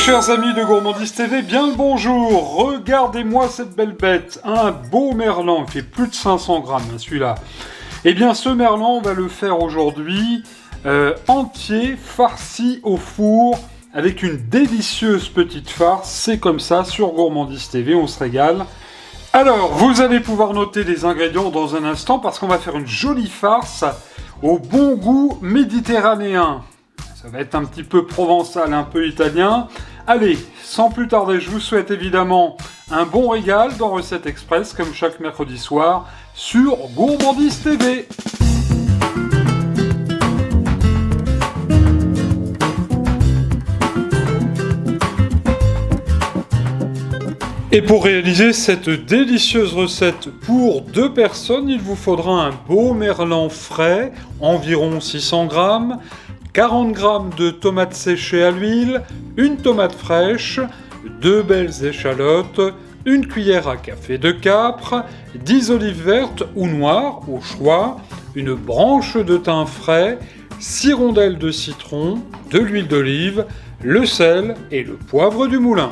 chers amis de Gourmandise TV, bien le bonjour. Regardez-moi cette belle bête, un beau merlan, il fait plus de 500 grammes celui-là. Eh bien ce merlan, on va le faire aujourd'hui entier, farci au four, avec une délicieuse petite farce. C'est comme ça, sur Gourmandise TV, on se régale. Alors, vous allez pouvoir noter les ingrédients dans un instant, parce qu'on va faire une jolie farce au bon goût méditerranéen. Ça va être un petit peu provençal, un peu italien. Allez, sans plus tarder, je vous souhaite évidemment un bon régal dans Recette Express, comme chaque mercredi soir, sur Gourmandise TV. Et pour réaliser cette délicieuse recette pour 2 personnes, il vous faudra un beau merlan frais, environ 600 grammes, 40 g de tomates séchées à l'huile, une tomate fraîche, 2 belles échalotes, une cuillère à café de capre, 10 olives vertes ou noires au choix, une branche de thym frais, 6 rondelles de citron, de l'huile d'olive, le sel et le poivre du moulin.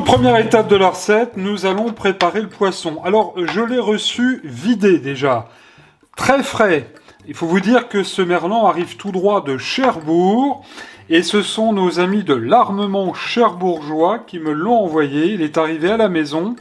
Première étape de la recette, nous allons préparer le poisson. Alors, je l'ai reçu vidé déjà, très frais. Il faut vous dire que ce merlan arrive tout droit de Cherbourg, et ce sont nos amis de l'armement cherbourgeois qui me l'ont envoyé. Il est arrivé à la maison,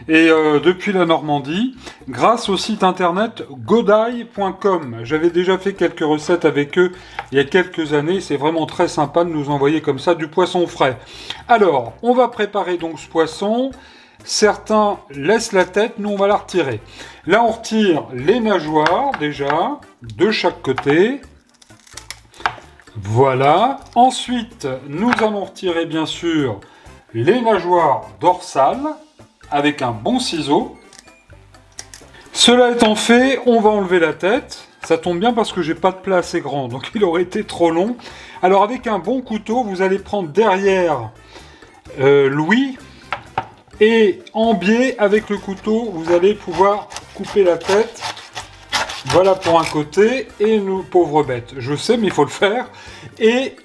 et depuis la Normandie, grâce au site internet godaille.com. J'avais déjà fait quelques recettes avec eux il y a quelques années. C'est vraiment très sympa de nous envoyer comme ça du poisson frais. Alors, on va préparer donc ce poisson. Certains laissent la tête, nous on va la retirer. Là, on retire les nageoires déjà, de chaque côté. Voilà. Ensuite, nous allons retirer bien sûr les nageoires dorsales, avec un bon ciseau. Cela étant fait, on va enlever la tête. Ça tombe bien parce que j'ai pas de plat assez grand, donc il aurait été trop long. Alors avec un bon couteau, vous allez prendre derrière l'ouïe, et en biais avec le couteau, vous allez pouvoir couper la tête. Voilà pour un côté, et nos pauvres bêtes. Je sais, mais il faut le faire. Et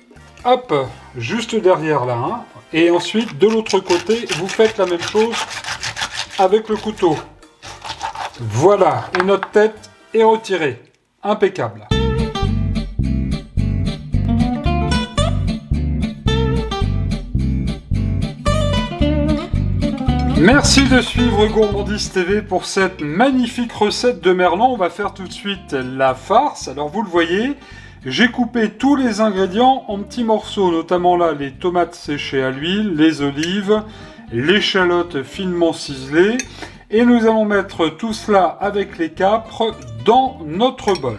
hop, juste derrière là, hein. Et ensuite, de l'autre côté, vous faites la même chose avec le couteau. Voilà, et notre tête est retirée. Impeccable. Merci de suivre Gourmandise TV pour cette magnifique recette de merlan. On va faire tout de suite la farce. Alors vous le voyez, j'ai coupé tous les ingrédients en petits morceaux, notamment là les tomates séchées à l'huile, les olives, l'échalote finement ciselée, et nous allons mettre tout cela avec les capres dans notre bol.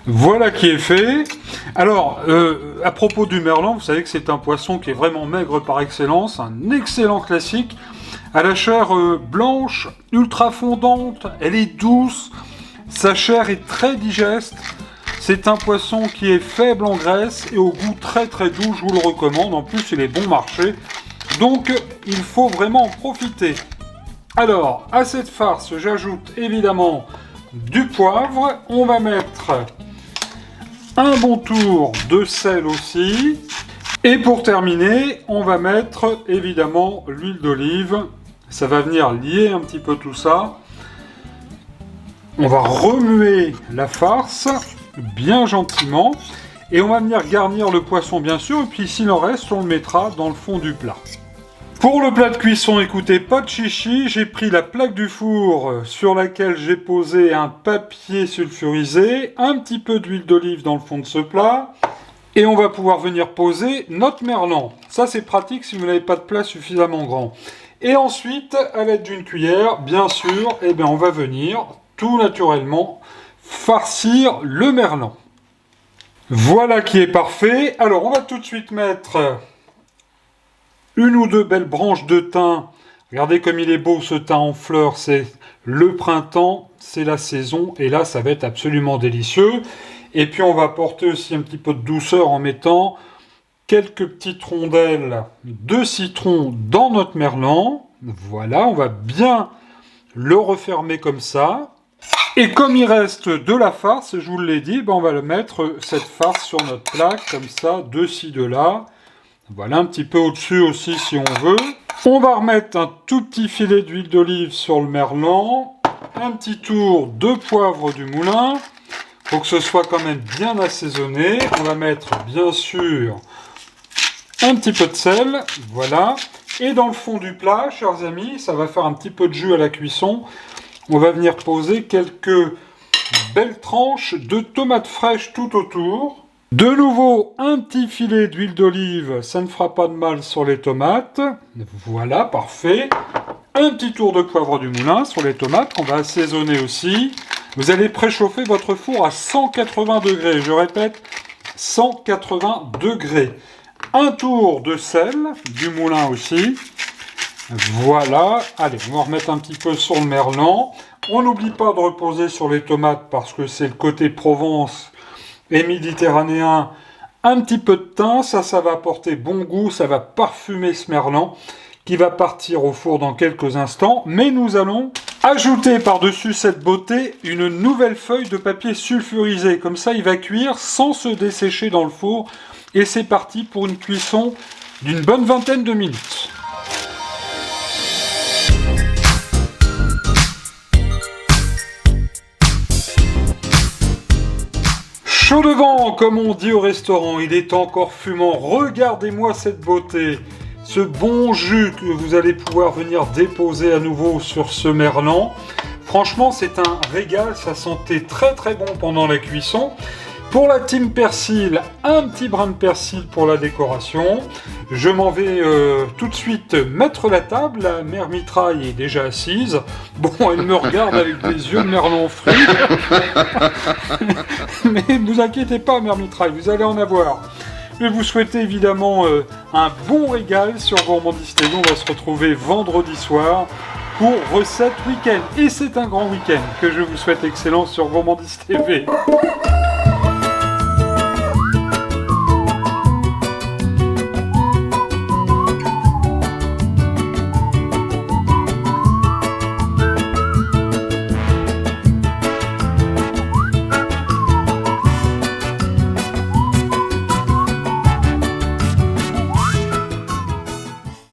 Voilà qui est fait. Alors, à propos du merlan, vous savez que c'est un poisson qui est vraiment maigre par excellence, un excellent classique, à la chair blanche, ultra fondante, elle est douce, sa chair est très digeste. C'est un poisson qui est faible en graisse et au goût très très doux, je vous le recommande. En plus, il est bon marché, donc il faut vraiment en profiter. Alors, à cette farce, j'ajoute évidemment du poivre. On va mettre un bon tour de sel aussi. Et pour terminer, on va mettre évidemment l'huile d'olive. Ça va venir lier un petit peu tout ça. On va remuer la farce bien gentiment, et on va venir garnir le poisson bien sûr, et puis s'il en reste, on le mettra dans le fond du plat. Pour le plat de cuisson, écoutez, pas de chichi, j'ai pris la plaque du four sur laquelle j'ai posé un papier sulfurisé, un petit peu d'huile d'olive dans le fond de ce plat, et on va pouvoir venir poser notre merlan. Ça c'est pratique si vous n'avez pas de plat suffisamment grand. Et ensuite, à l'aide d'une cuillère, bien sûr, eh bien, on va venir tout naturellement farcir le merlan. Voilà qui est parfait. Alors on va tout de suite mettre une ou deux belles branches de thym. Regardez comme il est beau ce thym en fleurs, c'est le printemps, c'est la saison, et là ça va être absolument délicieux. Et puis on va apporter aussi un petit peu de douceur en mettant quelques petites rondelles de citron dans notre merlan. Voilà, on va bien le refermer comme ça. Et comme il reste de la farce, je vous l'ai dit, ben on va le mettre, cette farce, sur notre plaque, comme ça, de ci, de là. Voilà, un petit peu au-dessus aussi si on veut. On va remettre un tout petit filet d'huile d'olive sur le merlan. Un petit tour de poivre du moulin. Faut que ce soit quand même bien assaisonné. On va mettre, bien sûr, un petit peu de sel. Voilà. Et dans le fond du plat, chers amis, ça va faire un petit peu de jus à la cuisson. On va venir poser quelques belles tranches de tomates fraîches tout autour. De nouveau, un petit filet d'huile d'olive, ça ne fera pas de mal sur les tomates. Voilà, parfait. Un petit tour de poivre du moulin sur les tomates qu'on va assaisonner aussi. Vous allez préchauffer votre four à 180 degrés. Je répète, 180 degrés. Un tour de sel, du moulin aussi. Voilà, allez, on va remettre un petit peu sur le merlan. On n'oublie pas de reposer sur les tomates parce que c'est le côté Provence et méditerranéen. Un petit peu de thym, ça va apporter bon goût, ça va parfumer ce merlan qui va partir au four dans quelques instants. Mais nous allons ajouter par-dessus cette beauté une nouvelle feuille de papier sulfurisé. Comme ça, il va cuire sans se dessécher dans le four. Et c'est parti pour une cuisson d'une bonne vingtaine de minutes. Chaud devant, comme on dit au restaurant, il est encore fumant. Regardez-moi cette beauté, ce bon jus que vous allez pouvoir venir déposer à nouveau sur ce merlan. Franchement, c'est un régal, ça sentait très très bon pendant la cuisson. Pour la team persil, un petit brin de persil pour la décoration. Je m'en vais tout de suite mettre la table. La mère Mitraille est déjà assise. Bon, elle me regarde avec des yeux de merlan frit. Mais ne vous inquiétez pas, mère Mitraille, vous allez en avoir. Je vais vous souhaiter évidemment un bon régal sur Gourmandise TV. On va se retrouver vendredi soir pour Recette Week-end. Et c'est un grand week-end que je vous souhaite excellent sur Gourmandise TV.